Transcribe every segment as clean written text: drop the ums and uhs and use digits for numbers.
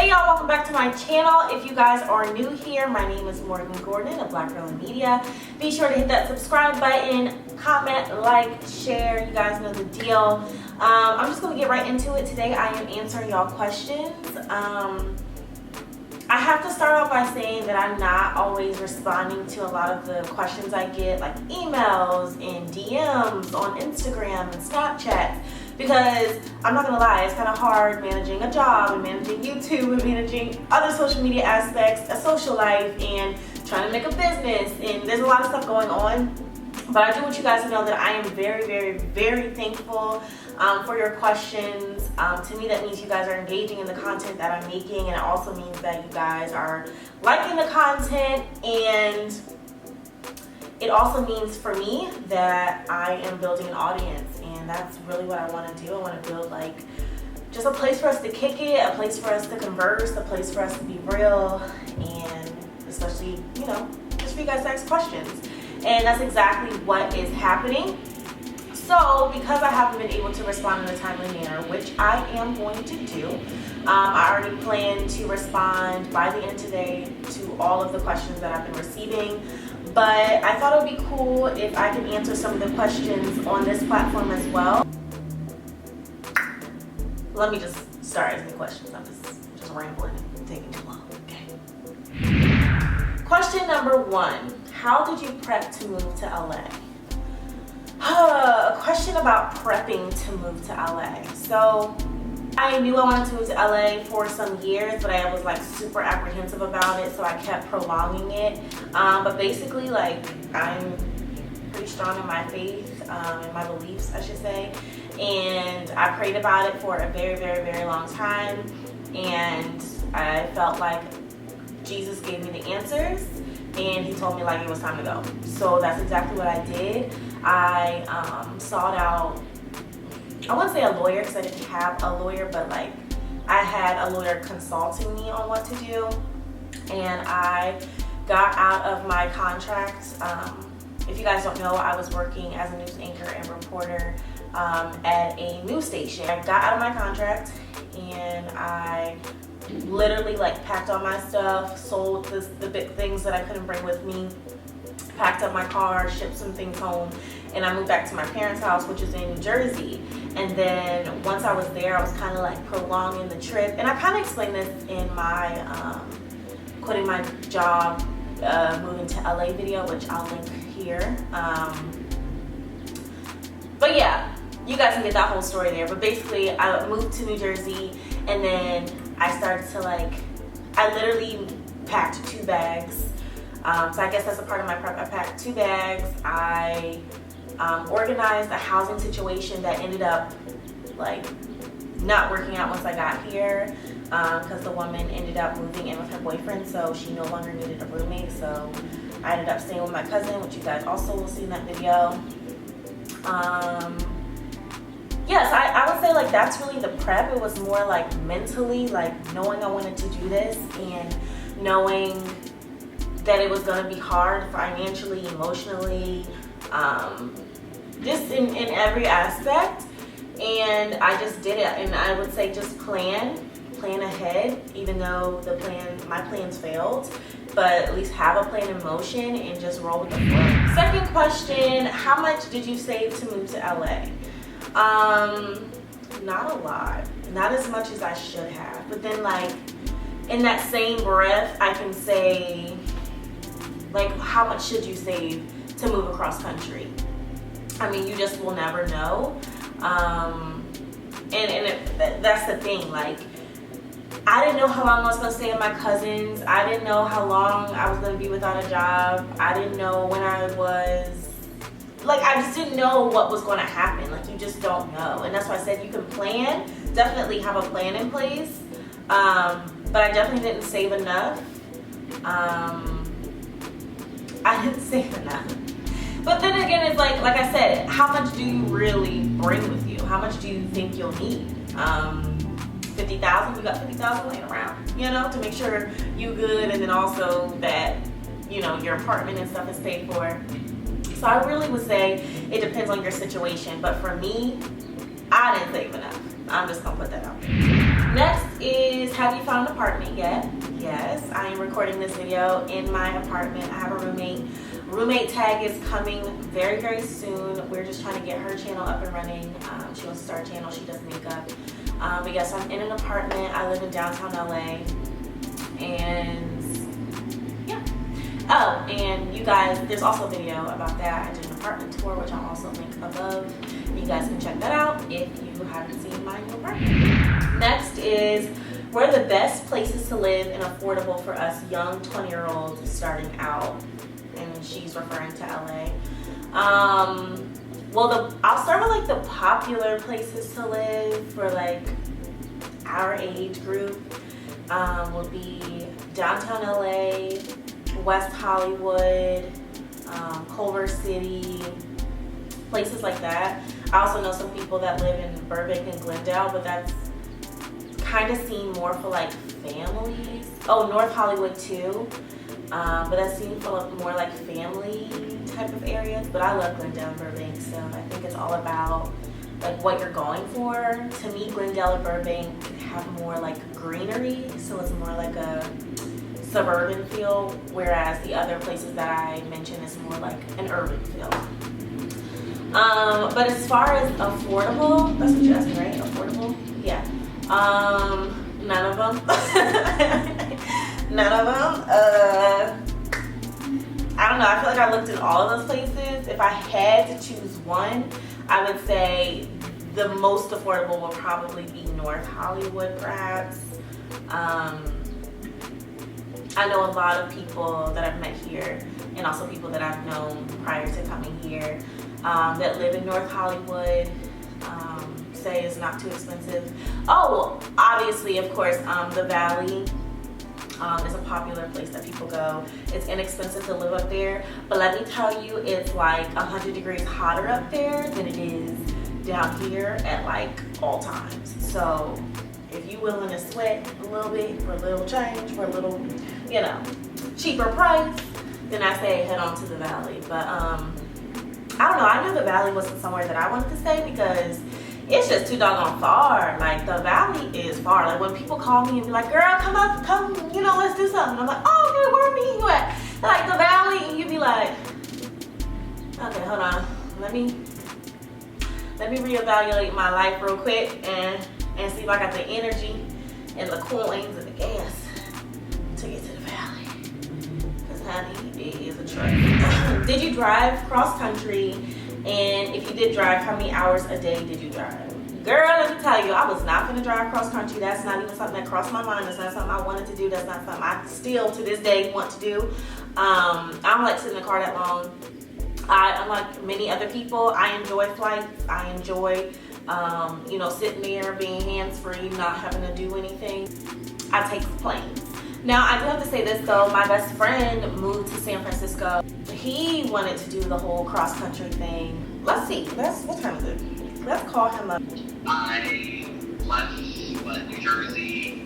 Hey y'all, welcome back to my channel. If you guys are new here, my name is Morgan Gordon of Black Girl in Media. Be sure to hit that subscribe button, comment, like, share. You guys know the deal. I'm just gonna get right into it. Today I am answering y'all questions. I have to start off by saying that I'm not always responding to a lot of the questions I get, like emails and DMs on Instagram and Snapchat, because I'm not gonna lie, it's kind of hard managing a job and managing YouTube and managing other social media aspects, a social life, and trying to make a business, and there's a lot of stuff going on. But I do want you guys to know that I am very, very, very thankful for your questions. To me, that means you guys are engaging in the content that I'm making, and it also means that you guys are liking the content, and it also means for me that I am building an audience, and that's really what I want to do. I want to build like just a place for us to kick it, a place for us to converse, a place for us to be real, and especially, you know, just for you guys to ask questions. And that's exactly what is happening. So because I haven't been able to respond in a timely manner, which I am going to do, I already plan to respond by the end of today to all of the questions that I've been receiving. But I thought it would be cool if I can answer some of the questions on this platform as well. Let me just start asking questions. I'm just rambling and taking too long. Okay. Question number 1. How did you prep to move to LA? A question about prepping to move to LA. So I knew I wanted to move to LA for some years, but I was like super apprehensive about it, so I kept prolonging it. But basically, like, I'm pretty strong in my faith, in my beliefs, I should say. And I prayed about it for a very, very, very long time. And I felt like Jesus gave me the answers, and he told me like it was time to go. So that's exactly what I did. I sought out, I wouldn't say a lawyer because I didn't have a lawyer, but like I had a lawyer consulting me on what to do, and I got out of my contract. If you guys don't know, I was working as a news anchor and reporter at a news station. I got out of my contract, and I literally like packed all my stuff, sold the big things that I couldn't bring with me, packed up my car, shipped some things home, and I moved back to my parents' house, which is in New Jersey. And then once I was there, I was kind of like prolonging the trip, and I kind of explained this in my quitting my job, moving to LA video, which I'll link here. But yeah, you guys can get that whole story there. But basically, I moved to New Jersey, and then I started to like, I literally packed 2 bags. So I guess that's a part of my prep. I packed 2 bags. I organized a housing situation that ended up like not working out once I got here, because the woman ended up moving in with her boyfriend, so she no longer needed a roommate. So I ended up staying with my cousin, which you guys also will see in that video. Yes, I would say like that's really the prep. It was more like mentally, like knowing I wanted to do this and knowing that it was going to be hard financially, emotionally, just in every aspect. And I just did it. And I would say just plan ahead, even though my plans failed, but at least have a plan in motion and just roll with the flow. Second question, how much did you save to move to LA? Not a lot, not as much as I should have. But then like in that same breath, I can say like, how much should you save to move across country? I mean, you just will never know. That's the thing, like, I didn't know how long I was going to stay at my cousin's. I didn't know how long I was going to be without a job. I didn't know when I just didn't know what was going to happen. Like, you just don't know. And that's why I said you can plan, definitely have a plan in place. But I definitely didn't save enough. I didn't save enough. But then again, it's like I said, how much do you really bring with you? How much do you think you'll need? 50,000, you got 50,000 laying around, you know, to make sure you good, and then also that, you know, your apartment and stuff is paid for. So I really would say it depends on your situation, but for me, I didn't save enough. I'm just gonna put that out there. Next is, have you found an apartment yet? Yes, I am recording this video in my apartment. I have a roommate. Roommate tag is coming very, very soon. We're just trying to get her channel up and running. She wants to start a channel. She does makeup. But yes, I'm in an apartment. I live in downtown LA. And yeah. Oh, and you guys, there's also a video about that. I did an apartment tour, which I'll also link above. You guys can check that out if you haven't seen my new apartment. Next is, where are the best places to live and affordable for us young 20-year-olds starting out? And she's referring to LA. Well, I'll start with like the popular places to live for like our age group. Will be downtown LA, West Hollywood, Culver City, places like that. I also know some people that live in Burbank and Glendale, but that's kind of seen more for like families. Oh, North Hollywood too, but that's seen for more like family type of areas. But I love Glendale and Burbank, so I think it's all about like what you're going for. To me, Glendale and Burbank have more like greenery, so it's more like a suburban feel, whereas the other places that I mentioned is more like an urban feel. But as far as affordable, that's what you're asking, right? Affordable? Yeah. None of them. None of them. I don't know. I feel like I looked at all of those places. If I had to choose one, I would say the most affordable will probably be North Hollywood, perhaps. I know a lot of people that I've met here, and also people that I've known prior to coming here, that live in North Hollywood, say it's not too expensive. Oh, obviously, of course, the Valley is a popular place that people go. It's inexpensive to live up there, but let me tell you, it's like 100 degrees hotter up there than it is down here at like all times. So if you're willing to sweat a little bit for a little change, for a little, you know, cheaper price, then I say head on to the Valley. But I don't know, I knew the Valley wasn't somewhere that I wanted to stay because it's just too doggone far. Like, the Valley is far. Like, when people call me and be like, girl, come up, come, you know, let's do something. I'm like, oh, okay, where me you at? They're like, the Valley, and you be like, okay, hold on. Let me reevaluate my life real quick and see if I got the energy and the coins and the gas to get to the Valley. Because honey, it is a trek. Did you drive cross country? And if you did drive, how many hours a day did you drive? Girl, let me tell you, I was not going to drive cross country. That's not even something that crossed my mind. That's not something I wanted to do. That's not something I still, to this day, want to do. I don't like sitting in the car that long. Unlike many other people, I enjoy flights. I enjoy, you know, sitting there, being hands-free, not having to do anything. I take planes. Now, I do have to say this, though. My best friend moved to San Francisco. He wanted to do the whole cross-country thing. Let's see. What time is it? Let's call him up. I left New Jersey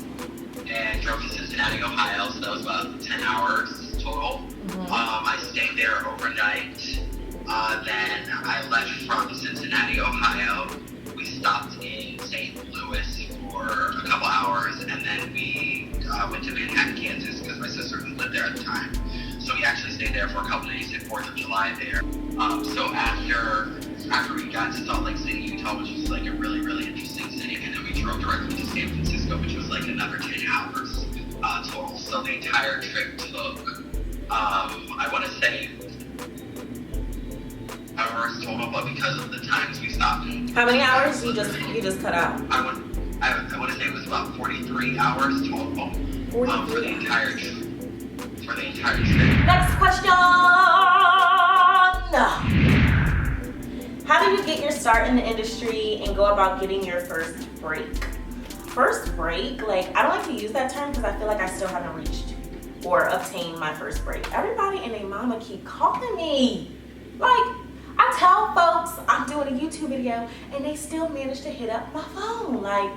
and drove to Cincinnati, Ohio, so that was about 10 hours total. I stayed there overnight. Then I left from Cincinnati, Ohio. We stopped in St. Louis for a couple hours, and then we went to Manhattan, Kansas, because my sister lived there at the time. So we actually stayed there for a couple days, did 4th of July there. So after we got to Salt Lake City, Utah, which was like a really, really interesting city, and then we drove directly to San Francisco, which was like another 10 hours total. So the entire trip took, I want to say, hours total, but because of the times we stopped. How many hours you just cut out? I want to say it was about 43 hours total for the entire trip. Next question. How do you get your start in the industry and go about getting your first break? First break? Like, I don't like to use that term because I feel like I still haven't reached or obtained my first break. Everybody and their mama keep calling me. Like, I tell folks I'm doing a YouTube video and they still manage to hit up my phone. Like,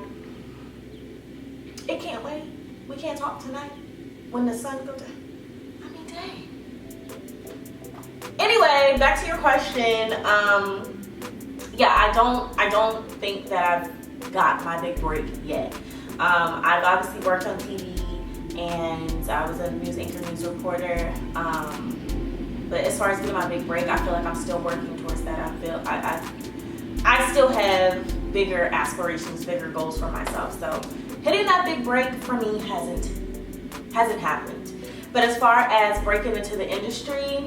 it can't wait. We can't talk tonight when the sun goes down. I mean, dang. Anyway, back to your question. Yeah, I don't think that I've got my big break yet. I've obviously worked on TV, and I was a news anchor, news reporter. But as far as getting my big break, I feel like I'm still working towards that. I still have bigger aspirations, bigger goals for myself. So hitting that big break for me hasn't happened. But as far as breaking into the industry,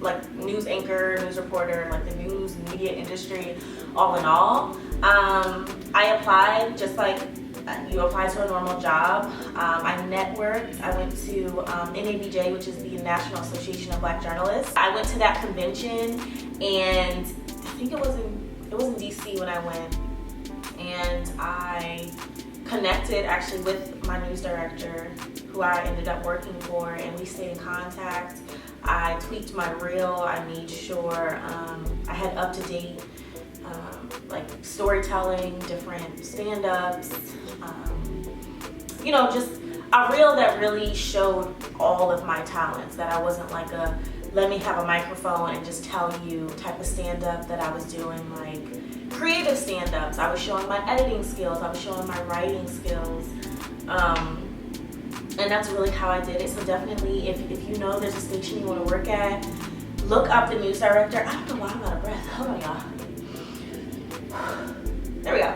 like news anchor, news reporter, like the news media industry, all in all, I applied just like you apply to a normal job. I networked. I went to NABJ, which is the National Association of Black Journalists. I went to that convention, and I think it was in DC when I went, and I connected actually with my news director, who I ended up working for, and we stayed in contact. I tweaked my reel. I made sure I had up-to-date like storytelling, different stand-ups, just a reel that really showed all of my talents, that I wasn't like a let me have a microphone and just tell you type of stand-up, that I was doing like creative stand-ups. I was showing my editing skills, I was showing my writing skills, and that's really how I did it. So definitely, if you know there's a station you want to work at, look up the news director. I don't know why I'm out of breath. Hold on, y'all. There we go.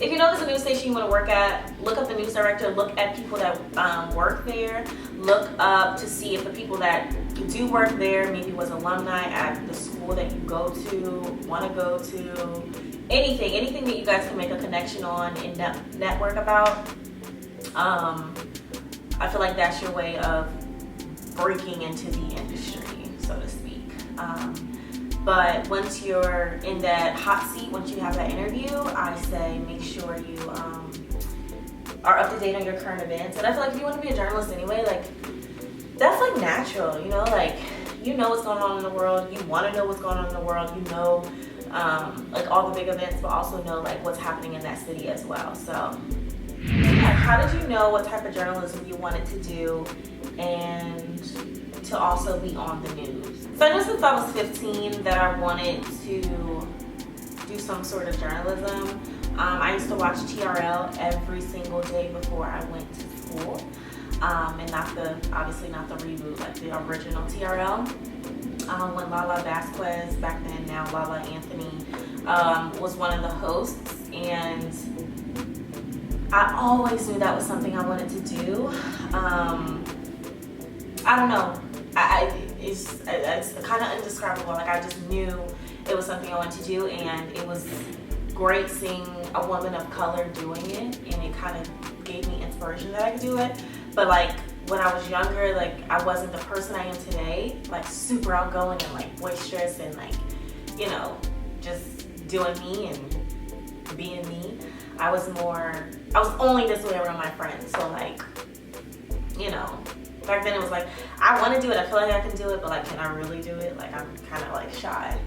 If you know there's a news station you want to work at, look up the news director, look at people that work there, look up to see if the people that do work there maybe was alumni at the school that you go to, want to go to, anything that you guys can make a connection on and network about. I feel like that's your way of breaking into the industry, so to speak. But once you're in that hot seat, once you have that interview, I say make sure you are up to date on your current events. And I feel like if you want to be a journalist anyway, like that's like natural, like you know what's going on in the world, you want to know what's going on in the world, like all the big events, but also know like what's happening in that city as well. So yeah, how did you know what type of journalism you wanted to do and to also be on the news? So I know since I was 15 that I wanted to do some sort of journalism. I used to watch TRL every single day before I went to school, and obviously not the reboot, like the original TRL. When Lala Vasquez, back then now Lala Anthony, was one of the hosts, and I always knew that was something I wanted to do. I don't know. It's kind of indescribable. Like I just knew it was something I wanted to do, and it was great seeing a woman of color doing it, and it kind of gave me inspiration that I could do it. But like when I was younger, like I wasn't the person I am today, like super outgoing and like boisterous and like, just doing me and being me. I was only this way around my friends. So like, back then it was like, I want to do it, I feel like I can do it, but like, can I really do it? Like, I'm kind of like shy.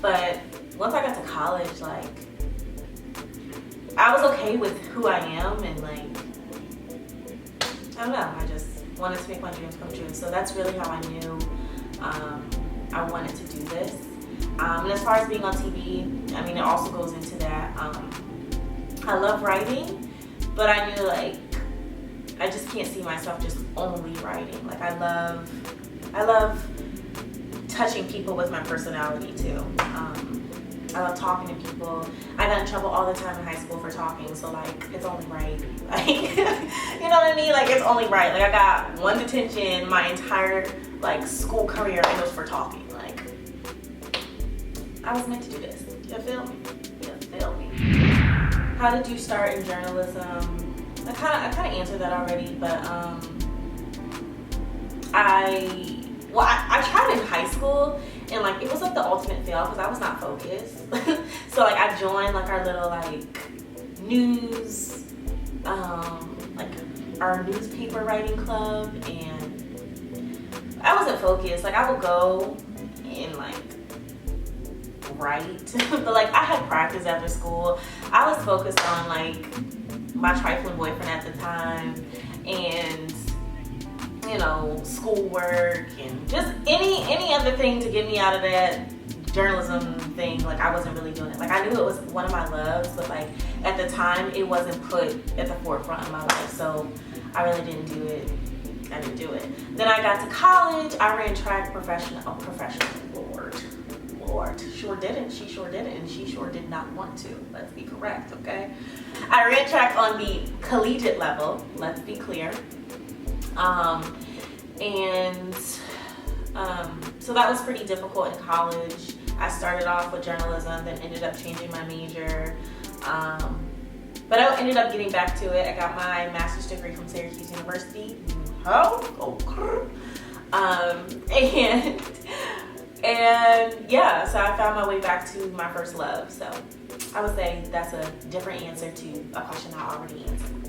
But once I got to college, like, I was okay with who I am, and like, I don't know, I just wanted to make my dreams come true. So that's really how I knew I wanted to do this. And as far as being on TV, I mean, it also goes into that. I love writing, but I knew like, I just can't see myself just only writing. Like I love touching people with my personality too. I love talking to people. I got in trouble all the time in high school for talking, so like it's only right. Like you know what I mean? Like it's only right. Like I got one detention my entire like school career, and it was for talking. Like I was meant to do this. You feel me? You feel me? How did you start in journalism? I kind of answered that already, but I tried in high school, and like it was like the ultimate fail because I was not focused. So like I joined like our little like news, like our newspaper writing club, and I wasn't focused. Like I would go and like write, but like I had practice after school. I was focused on like my trifling boyfriend at the time, and schoolwork, and just any other thing to get me out of that journalism thing, like I wasn't really doing it. Like I knew it was one of my loves, but like at the time it wasn't put at the forefront of my life. So I really didn't do it. I didn't do it. Then I got to college. I ran track professional. Lord, sure didn't. She sure didn't, and she sure did not want to. Let's be correct, okay? I ran track on the collegiate level. Let's be clear. So that was pretty difficult in college. I started off with journalism, then ended up changing my major. But I ended up getting back to it. I got my master's degree from Syracuse University. And yeah, so I found my way back to my first love. So I would say that's a different answer to a question I already answered.